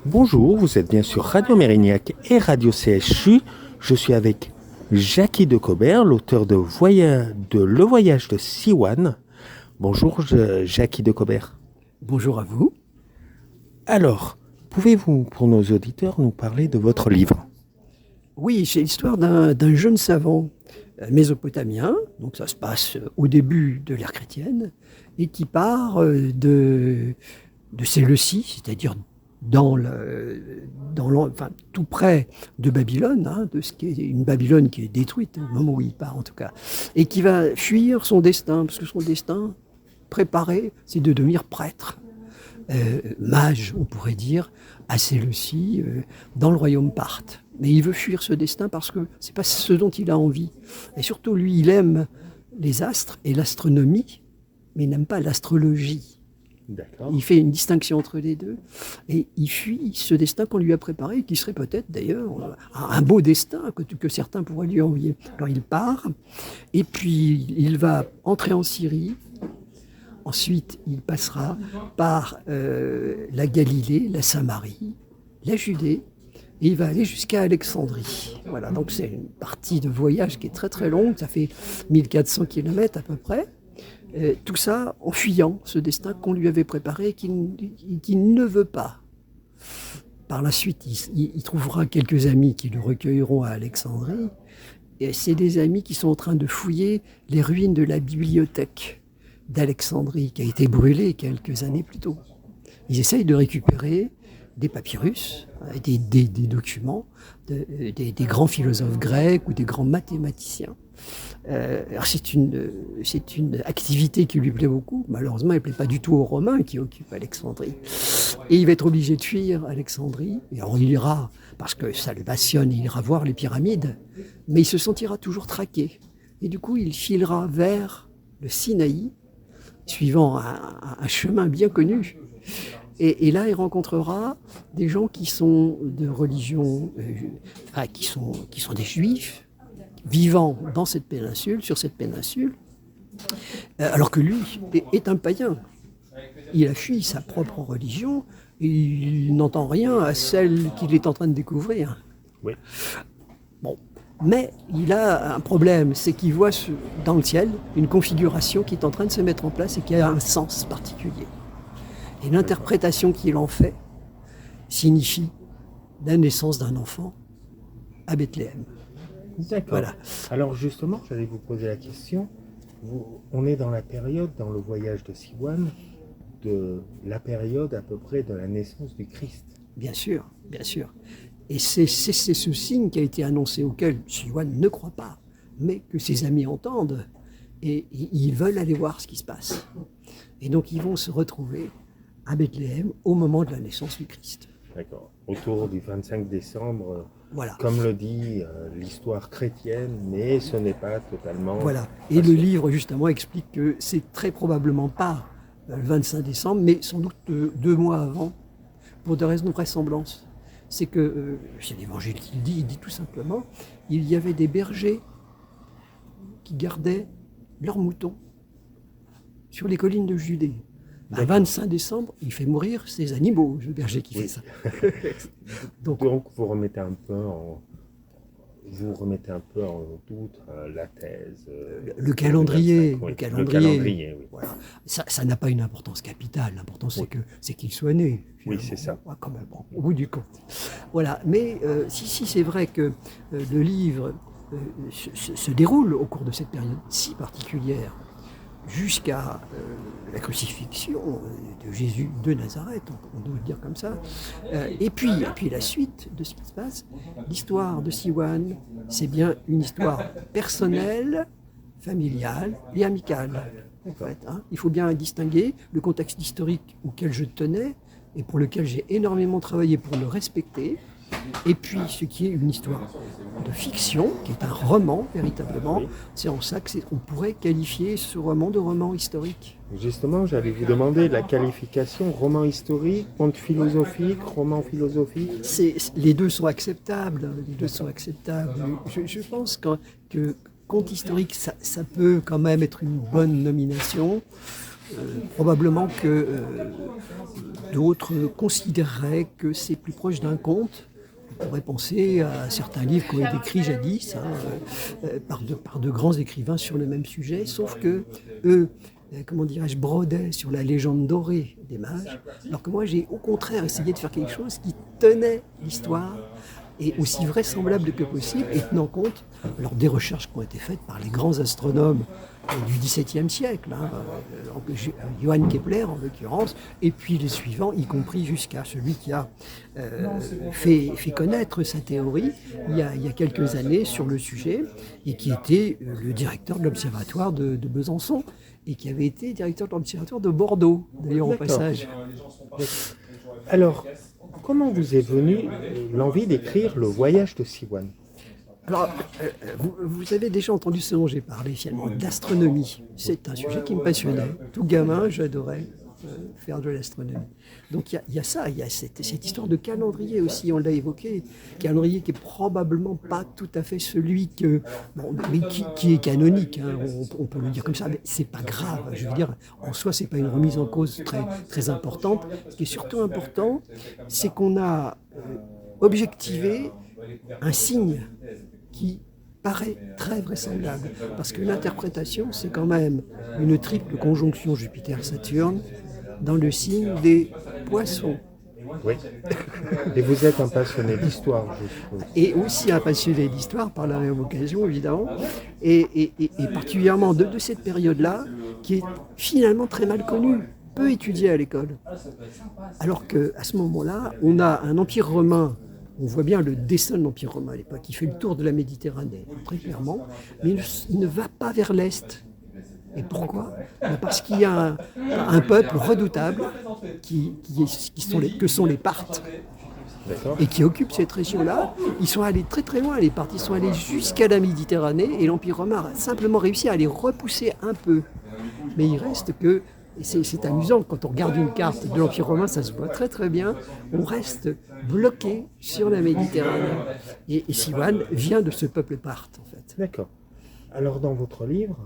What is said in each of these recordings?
Bonjour, vous êtes bien sur Radio Mérignac et Radio CHU. Je suis avec Jackie de Cobert, l'auteur de Le Voyage de Siwan. Bonjour Jackie de Cobert. Bonjour à vous. Alors, pouvez-vous, pour nos auditeurs, nous parler de votre livre ? Oui, c'est l'histoire d'un jeune savant mésopotamien, donc ça se passe au début de l'ère chrétienne, et qui part de Séleucie, c'est-à-dire tout près de Babylone, de ce qui est une Babylone qui est détruite au moment où il part en tout cas, et qui va fuir son destin, parce que son destin préparé, c'est de devenir prêtre, mage, on pourrait dire, à Séleucie, dans le royaume parthe. Mais il veut fuir ce destin parce que c'est pas ce dont il a envie. Et surtout, lui, il aime les astres et l'astronomie, mais il n'aime pas l'astrologie. D'accord. Il fait une distinction entre les deux et il fuit ce destin qu'on lui a préparé, qui serait peut-être d'ailleurs un beau destin que certains pourraient lui envier. Alors il part et puis il va entrer en Syrie. Ensuite, il passera par la Galilée, la Samarie, la Judée, et il va aller jusqu'à Alexandrie. Voilà, donc c'est une partie de voyage qui est très très longue, ça fait 1400 km à peu près. Tout ça en fuyant ce destin qu'on lui avait préparé et qu'il ne veut pas. Par la suite, il trouvera quelques amis qui le recueilleront à Alexandrie. Et c'est des amis qui sont en train de fouiller les ruines de la bibliothèque d'Alexandrie, qui a été brûlée quelques années plus tôt. Ils essayent de récupérer des papyrus, des documents, des grands philosophes grecs ou des grands mathématiciens. Alors c'est une activité qui lui plaît beaucoup. Malheureusement, elle ne plaît pas du tout aux Romains qui occupent Alexandrie. Et il va être obligé de fuir Alexandrie. Et alors il ira, parce que ça le passionne, il ira voir les pyramides, mais il se sentira toujours traqué. Et du coup, il filera vers le Sinaï, suivant un chemin bien connu. Et là, il rencontrera des gens qui sont de religion, qui sont des juifs, vivant dans cette péninsule, sur cette péninsule, alors que lui est un païen. Il a fui sa propre religion et il n'entend rien à celle qu'il est en train de découvrir. Oui. Bon. Mais il a un problème, c'est qu'il voit dans le ciel une configuration qui est en train de se mettre en place et qui a un sens particulier. Et l'interprétation qu'il en fait signifie la naissance d'un enfant à Bethléem. D'accord. Voilà. Alors justement, j'allais vous poser la question. On est dans la période, dans le voyage de Siwan, de la période à peu près de la naissance du Christ. Bien sûr, bien sûr. Et c'est ce signe qui a été annoncé, auquel Siwan ne croit pas, mais que ses amis entendent. Et ils veulent aller voir ce qui se passe. Et donc ils vont se retrouver à Bethléem au moment de la naissance du Christ. D'accord. Autour du 25 décembre, voilà. Comme le dit l'histoire chrétienne, mais ce n'est pas totalement... Voilà. Et le livre, justement, explique que c'est très probablement pas le 25 décembre, mais sans doute 2 mois avant, pour des raisons de vraisemblance. C'est que, c'est l'Évangile qui le dit, il dit tout simplement, il y avait des bergers qui gardaient leurs moutons sur les collines de Judée. Le 25 décembre, il fait mourir ses animaux, le berger qui fait ça. Donc vous remettez un peu en doute la thèse. Le calendrier. Oui. Le calendrier, oui. Voilà. Ça n'a pas une importance capitale. L'important, c'est qu'il soit né. Oui, c'est ça. Quand même, au bout du compte. Voilà. Mais si c'est vrai que le livre se déroule au cours de cette période si particulière, jusqu'à la crucifixion de Jésus de Nazareth, on doit le dire comme ça. Et puis la suite de ce qui se passe, l'histoire de Siwan, c'est bien une histoire personnelle, familiale et amicale. En fait, Il faut bien distinguer le contexte historique auquel je tenais et pour lequel j'ai énormément travaillé pour le respecter, et puis ce qui est une histoire de fiction, qui est un roman véritablement. C'est en ça qu'on pourrait qualifier ce roman de roman historique. Justement, j'allais vous demander la qualification roman historique, conte philosophique, roman philosophique. Les deux sont acceptables. Je pense que conte historique, ça peut quand même être une bonne nomination. Probablement que d'autres considéreraient que c'est plus proche d'un conte. On pourrait penser à certains livres qui ont été écrits jadis par de grands écrivains sur le même sujet, sauf que eux, comment dirais-je, brodaient sur la légende dorée des mages, alors que moi j'ai au contraire essayé de faire quelque chose qui tenait l'histoire et aussi vraisemblable que possible, et tenant compte des recherches qui ont été faites par les grands astronomes du XVIIe siècle, Johann Kepler en l'occurrence, et puis les suivants, y compris jusqu'à celui qui a fait connaître sa théorie il y a quelques années sur le sujet, et qui était le directeur de l'observatoire de Besançon, et qui avait été directeur de l'observatoire de Bordeaux, d'ailleurs au passage. Alors, comment vous est venue l'envie d'écrire Le Voyage de Siwan? Alors, vous avez déjà entendu ce dont j'ai parlé finalement, d'astronomie. C'est un sujet qui me passionnait. Tout gamin, j'adorais faire de l'astronomie. Donc il y a ça, il y a cette histoire de calendrier aussi, on l'a évoqué. Calendrier qui est probablement pas tout à fait celui mais qui est canonique, hein, on peut le dire comme ça, mais c'est pas grave. Je veux dire, en soi, c'est pas une remise en cause très importante. Ce qui est surtout important, c'est qu'on a objectivé un signe qui paraît très vraisemblable, parce que l'interprétation, c'est quand même une triple conjonction Jupiter-Saturne dans le signe des Poissons. Oui. Et vous êtes un passionné d'histoire, je suppose. Et aussi un passionné d'histoire, par la même occasion, évidemment, et particulièrement de cette période-là, qui est finalement très mal connue, peu étudiée à l'école. Alors qu'à ce moment-là, on a un empire romain. On voit bien le dessin de l'Empire romain à l'époque, qui fait le tour de la Méditerranée, très clairement, mais il ne va pas vers l'Est. Et pourquoi ? Parce qu'il y a un peuple redoutable que sont les Parthes, et qui occupent cette région-là. Ils sont allés très très loin, les Parthes, ils sont allés jusqu'à la Méditerranée, et l'Empire romain a simplement réussi à les repousser un peu. Mais il reste que, et c'est amusant, quand on regarde une carte de l'Empire romain, ça se voit très très bien, on reste bloqué sur la Méditerranée. Et Siwan vient de ce peuple parthe, en fait. D'accord. Alors dans votre livre,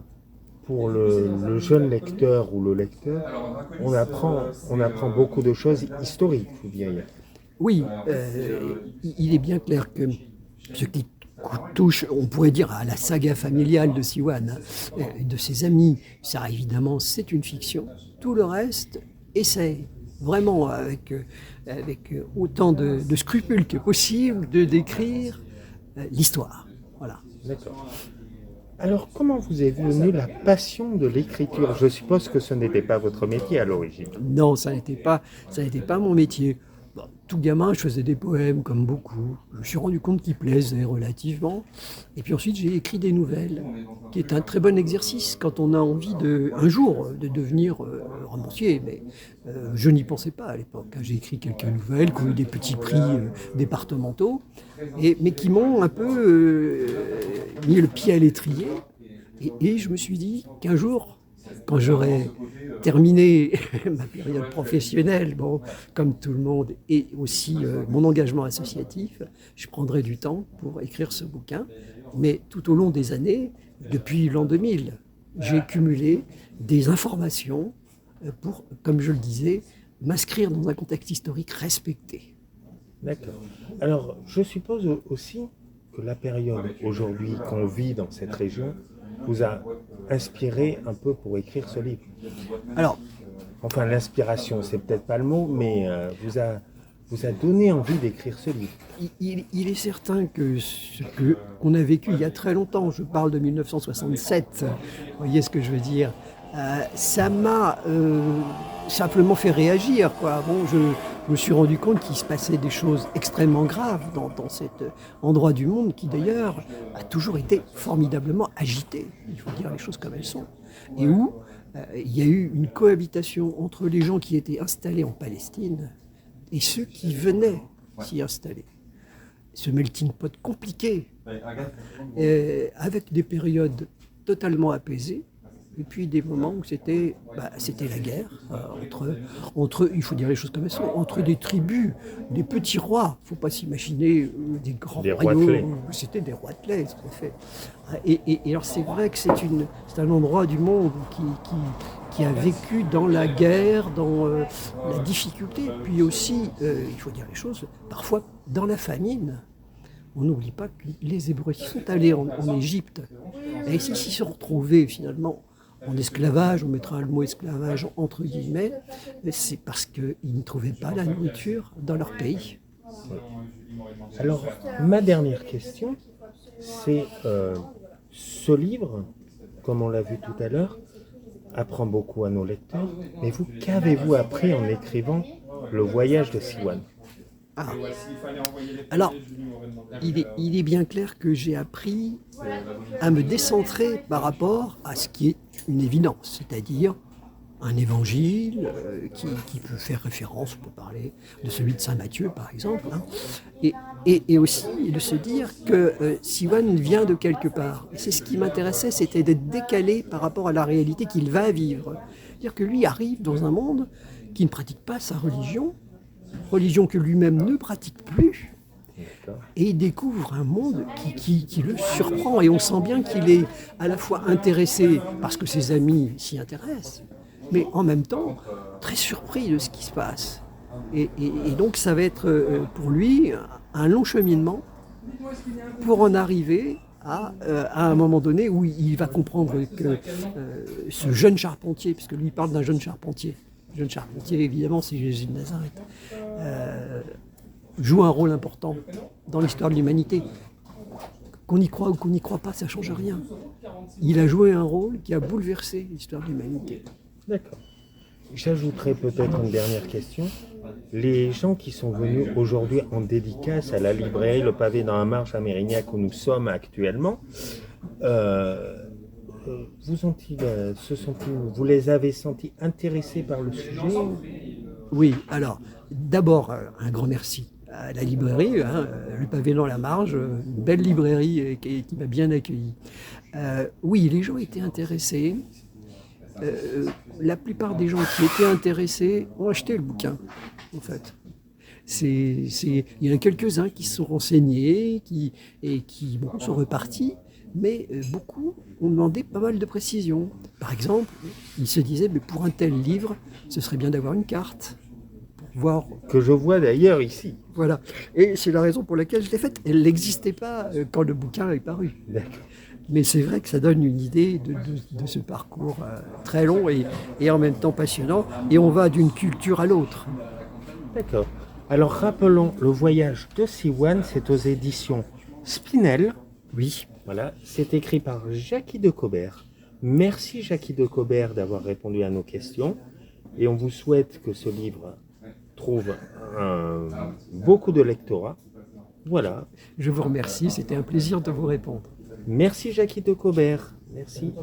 pour le jeune lecteur ou le lecteur, on apprend beaucoup de choses historiques, ou bien. Oui, il est bien clair que ce qui touche, on pourrait dire, à la saga familiale de Siwan, de ses amis, ça évidemment c'est une fiction. Tout le reste essaie vraiment avec autant de scrupules que possible de décrire l'histoire. Voilà. D'accord. Alors comment vous est venue la passion de l'écriture? Je suppose que ce n'était pas votre métier à l'origine. Non, ça n'était pas mon métier. Tout gamin, je faisais des poèmes, comme beaucoup. Je me suis rendu compte qu'ils plaisaient relativement. Et puis ensuite, j'ai écrit des nouvelles, qui est un très bon exercice quand on a envie un jour de devenir romancier. Mais je n'y pensais pas à l'époque. J'ai écrit quelques nouvelles qui ont eu des petits prix départementaux, mais qui m'ont un peu mis le pied à l'étrier. Et je me suis dit qu'un jour, quand j'aurai terminé ma période professionnelle, comme tout le monde, et aussi mon engagement associatif, je prendrai du temps pour écrire ce bouquin. Mais tout au long des années, depuis l'an 2000, j'ai cumulé des informations pour, comme je le disais, m'inscrire dans un contexte historique respecté. D'accord. Alors, je suppose aussi que la période aujourd'hui qu'on vit dans cette région vous a inspiré un peu pour écrire ce livre. Alors, enfin, l'inspiration, c'est peut-être pas le mot, mais vous a donné envie d'écrire ce livre. Il est certain que ce qu'on a vécu il y a très longtemps, je parle de 1967, vous voyez ce que je veux dire, ça m'a simplement fait réagir, quoi. Je me suis rendu compte qu'il se passait des choses extrêmement graves dans cet endroit du monde qui d'ailleurs a toujours été formidablement agité, il faut dire les choses comme elles sont, et où il y a eu une cohabitation entre les gens qui étaient installés en Palestine et ceux qui venaient s'y installer. Ce melting pot compliqué, avec des périodes totalement apaisées, et puis des moments où c'était la guerre entre, il faut dire les choses comme elles sont, entre des tribus, des petits rois. Il ne faut pas s'imaginer des grands royaumes. C'était des roitelets, tout à fait. Et alors c'est vrai que c'est un endroit du monde qui qui a vécu dans la guerre, dans la difficulté, puis aussi, il faut dire les choses, parfois dans la famine. On n'oublie pas que les Hébreux qui sont allés en Égypte, et s'ils s'y sont retrouvés finalement en esclavage, on mettra le mot esclavage entre guillemets, c'est parce qu'ils ne trouvaient pas la nourriture dans leur pays. Alors, ma dernière question, c'est ce livre, comme on l'a vu tout à l'heure, apprend beaucoup à nos lecteurs, mais vous, qu'avez-vous appris en écrivant Le voyage de Siwan ? Alors, il est bien clair que j'ai appris à me décentrer par rapport à ce qui est une évidence, c'est-à-dire un évangile qui peut faire référence, on peut parler de celui de Saint Matthieu par exemple, hein, et aussi de se dire que Siwan vient de quelque part. Et c'est ce qui m'intéressait, c'était d'être décalé par rapport à la réalité qu'il va vivre. C'est-à-dire que lui arrive dans un monde qui ne pratique pas sa religion que lui-même ne pratique plus, et il découvre un monde qui le surprend, et on sent bien qu'il est à la fois intéressé parce que ses amis s'y intéressent, mais en même temps très surpris de ce qui se passe. Et donc ça va être pour lui un long cheminement pour en arriver à un moment donné où il va comprendre que ce jeune charpentier, puisque lui parle d'un jeune charpentier, évidemment, c'est Jésus de Nazareth, joue un rôle important dans l'histoire de l'humanité. Qu'on y croit ou qu'on n'y croit pas, ça ne change rien. Il a joué un rôle qui a bouleversé l'histoire de l'humanité. D'accord. J'ajouterai peut-être une dernière question. Les gens qui sont venus aujourd'hui en dédicace à la librairie Le Pavé dans la Marche à Mérignac où nous sommes actuellement, vous les avez sentis intéressés par le sujet ? Oui, alors, d'abord, un grand merci à la librairie, Le Pavé dans la Marge, une belle librairie qui m'a bien accueilli. Oui, les gens étaient intéressés. La plupart des gens qui étaient intéressés ont acheté le bouquin, en fait. Il y en a quelques-uns qui se sont renseignés qui sont repartis, mais beaucoup ont demandé pas mal de précisions. Par exemple, ils se disaient, mais pour un tel livre, ce serait bien d'avoir une carte. Pour voir... Que je vois d'ailleurs ici. Voilà. Et c'est la raison pour laquelle je l'ai faite. Elle n'existait pas quand le bouquin est paru. D'accord. Mais c'est vrai que ça donne une idée de ce parcours très long et en même temps passionnant. Et on va d'une culture à l'autre. D'accord. Alors rappelons, Le voyage de Siwan, c'est aux éditions Spinel. Oui. Voilà, c'est écrit par Jackie de Cobert. Merci Jackie de Cobert d'avoir répondu à nos questions. Et on vous souhaite que ce livre trouve beaucoup de lectorat. Voilà. Je vous remercie, c'était un plaisir de vous répondre. Merci Jackie de Cobert. Merci.